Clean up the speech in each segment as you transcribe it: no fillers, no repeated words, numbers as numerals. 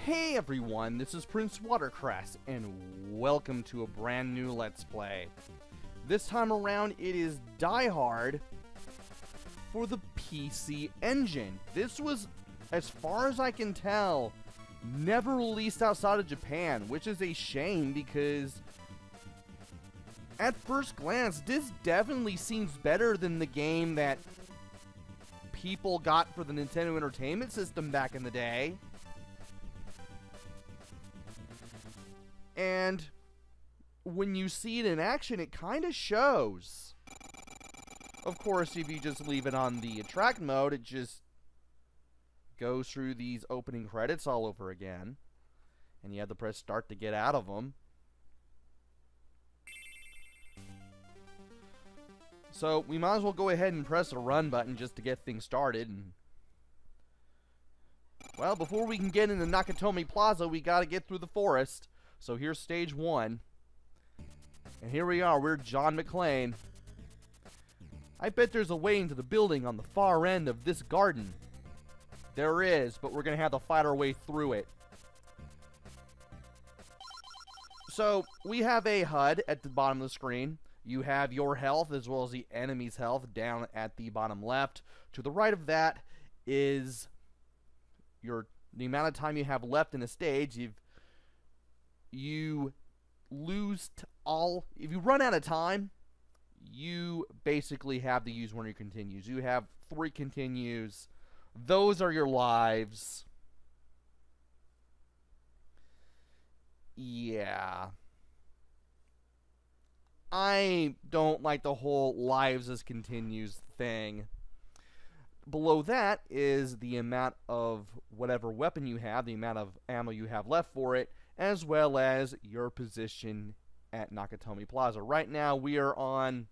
Hey everyone, this is PrinceWatercress, and welcome to a brand new Let's Play. This time around, it is Die Hard for the PC Engine. This was, as far as I can tell, never released outside of Japan, which is a shame because at first glance, this definitely seems better than the game that people got for the Nintendo Entertainment System back in the day. And when you see it in action, it kind of shows. Of course, if you just leave it on the attract mode, it just goes through these opening credits all over again. And you have to press start to get out of them. So, we might as well go ahead and press the run button just to get things started. And well, before we can get into Nakatomi Plaza, we gotta get through the forest. So here's stage 1. And here we are, we're John McClane. I bet there's a way into the building on the far end of this garden. There is, but we're gonna have to fight our way through it. So, we have a HUD at the bottom of the screen. You have your health as well as the enemy's health down at the bottom left. To the right of that is the amount of time you have left in a stage. If you run out of time, you basically have to use one of your continues. You have 3 continues. Those are your lives. Yeah. I don't like the whole lives as continues thing. Below that is the amount of whatever weapon you have, the amount of ammo you have left for it, as well as your position at Nakatomi Plaza. Right now, we are on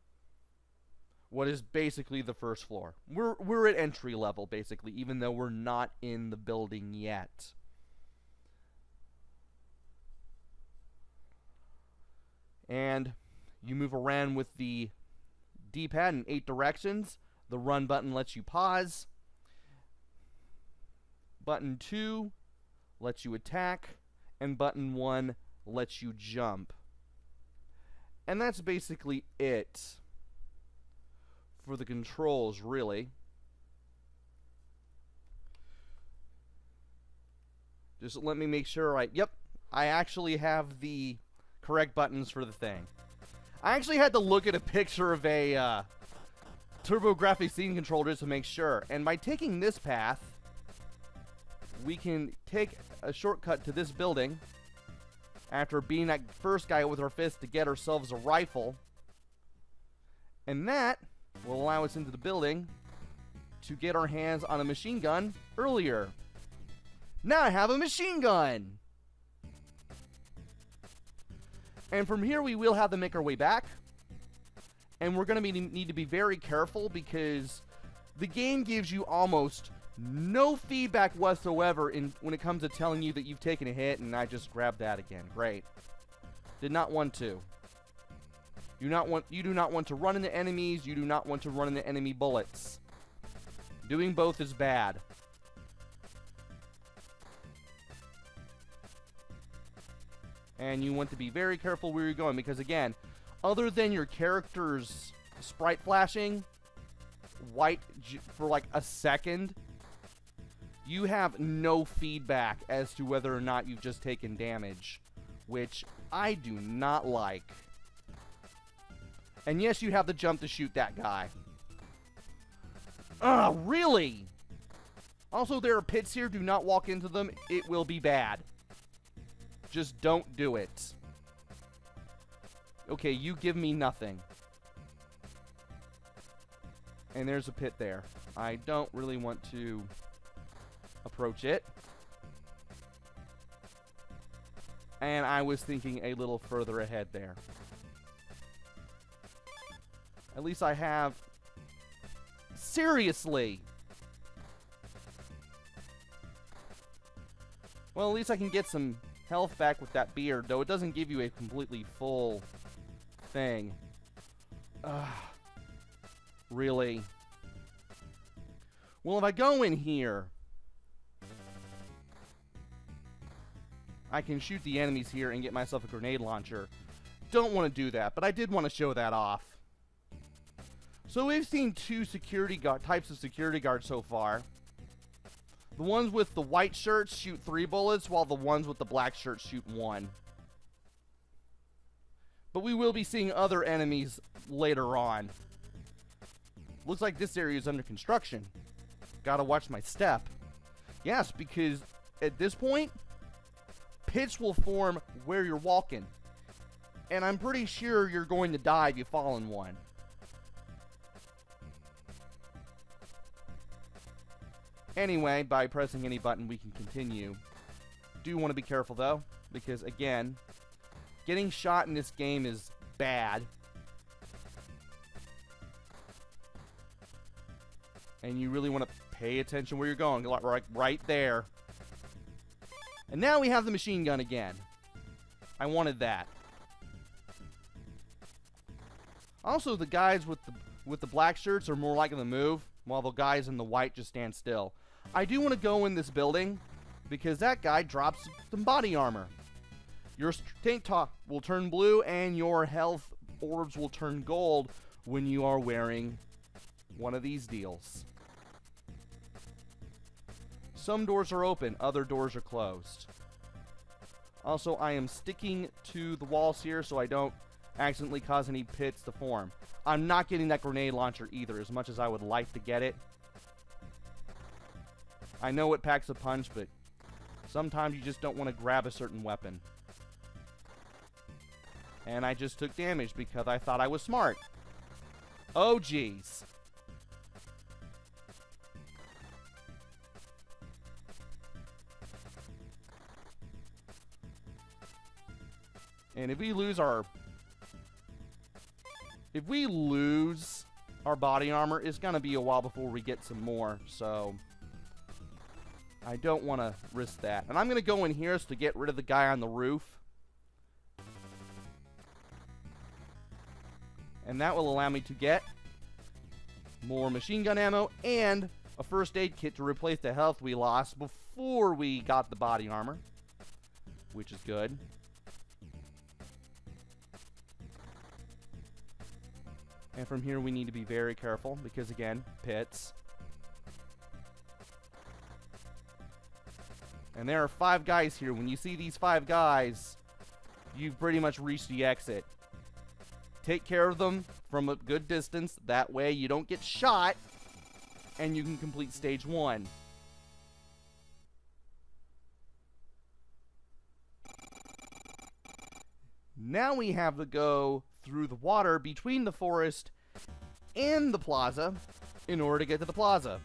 what is basically the first floor. We're at entry level, basically, even though we're not in the building yet. And you move around with the D-pad in 8 directions. The run button lets you pause. Button 2 lets you attack. And button 1 lets you jump. And that's basically it for the controls, really. Just let me make sure I actually have the correct buttons for the thing. I actually had to look at a picture of a TurboGrafx scene controller just to make sure. And by taking this path, we can take a shortcut to this building after beating that first guy with our fist to get ourselves a rifle. And that will allow us into the building to get our hands on a machine gun earlier. Now I have a machine gun! And from here we will have to make our way back. And we're going to need to be very careful because the game gives you almost no feedback whatsoever when it comes to telling you that you've taken a hit, and I just grabbed that again. Great. Did not want to. You do not want to run into enemies. You do not want to run into enemy bullets. Doing both is bad. And you want to be very careful where you're going because, again, other than your character's sprite flashing white for like a second, you have no feedback as to whether or not you've just taken damage, which I do not like. And yes, you have the jump to shoot that guy. Ugh, really? Also, there are pits here. Do not walk into them. It will be bad. Just don't do it. Okay, you give me nothing. And there's a pit there. I don't really want to approach it. And I was thinking a little further ahead there. At least I have... Seriously! Well, at least I can get some health back with that beard, though it doesn't give you a completely full thing. Ugh. Really? Well, if I go in here, I can shoot the enemies here and get myself a grenade launcher. Don't want to do that, but I did want to show that off. So we've seen two types of security guards so far. The ones with the white shirts shoot 3 bullets, while the ones with the black shirts shoot 1. But we will be seeing other enemies later on. Looks like this area is under construction. Gotta watch my step. Yes, because at this point, pits will form where you're walking. And I'm pretty sure you're going to die if you fall in one. Anyway, by pressing any button, we can continue. Do want to be careful, though, because, again, getting shot in this game is bad. And you really want to pay attention where you're going, like right there. And now we have the machine gun again. I wanted that. Also, the guys with the black shirts are more likely to move, while the guys in the white just stand still. I do want to go in this building, because that guy drops some body armor. Your tank top will turn blue, and your health orbs will turn gold when you are wearing one of these deals. Some doors are open, other doors are closed. Also, I am sticking to the walls here so I don't accidentally cause any pits to form. I'm not getting that grenade launcher either, as much as I would like to get it. I know it packs a punch, but sometimes you just don't want to grab a certain weapon. And I just took damage because I thought I was smart. Oh, jeez. And if we lose our body armor, it's gonna be a while before we get some more, so I don't want to risk that. And I'm gonna go in here to get rid of the guy on the roof. And that will allow me to get more machine gun ammo and a first aid kit to replace the health we lost before we got the body armor, which is good. And from here we need to be very careful because, again, pits. And there are 5 guys here. When you see these 5 guys, you've pretty much reached the exit. Take care of them from a good distance. That way you don't get shot and you can complete stage 1. Now we have to go through the water between the forest and the plaza in order to get to the plaza.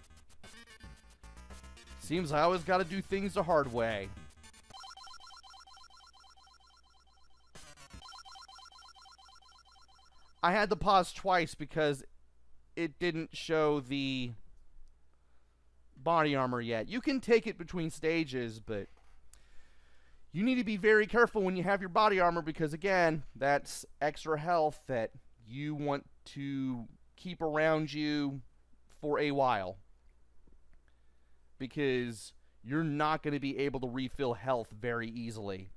Seems I always got to do things the hard way. I had to pause twice because it didn't show the body armor yet. You can take it between stages, but you need to be very careful when you have your body armor because, again, that's extra health that you want to keep around you for a while. Because you're not going to be able to refill health very easily.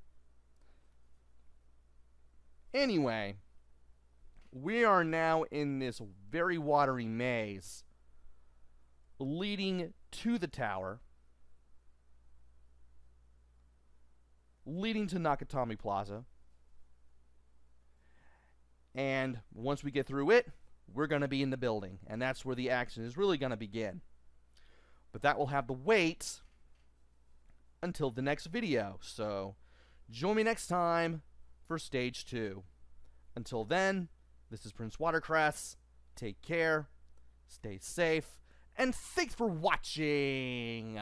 Anyway, we are now in this very watery maze leading to the tower, leading to Nakatomi Plaza. And once we get through it, we're going to be in the building. And that's where the action is really going to begin. But that will have to wait until the next video. So join me next time for stage 2. Until then, this is PrinceWatercress. Take care, stay safe, and thanks for watching!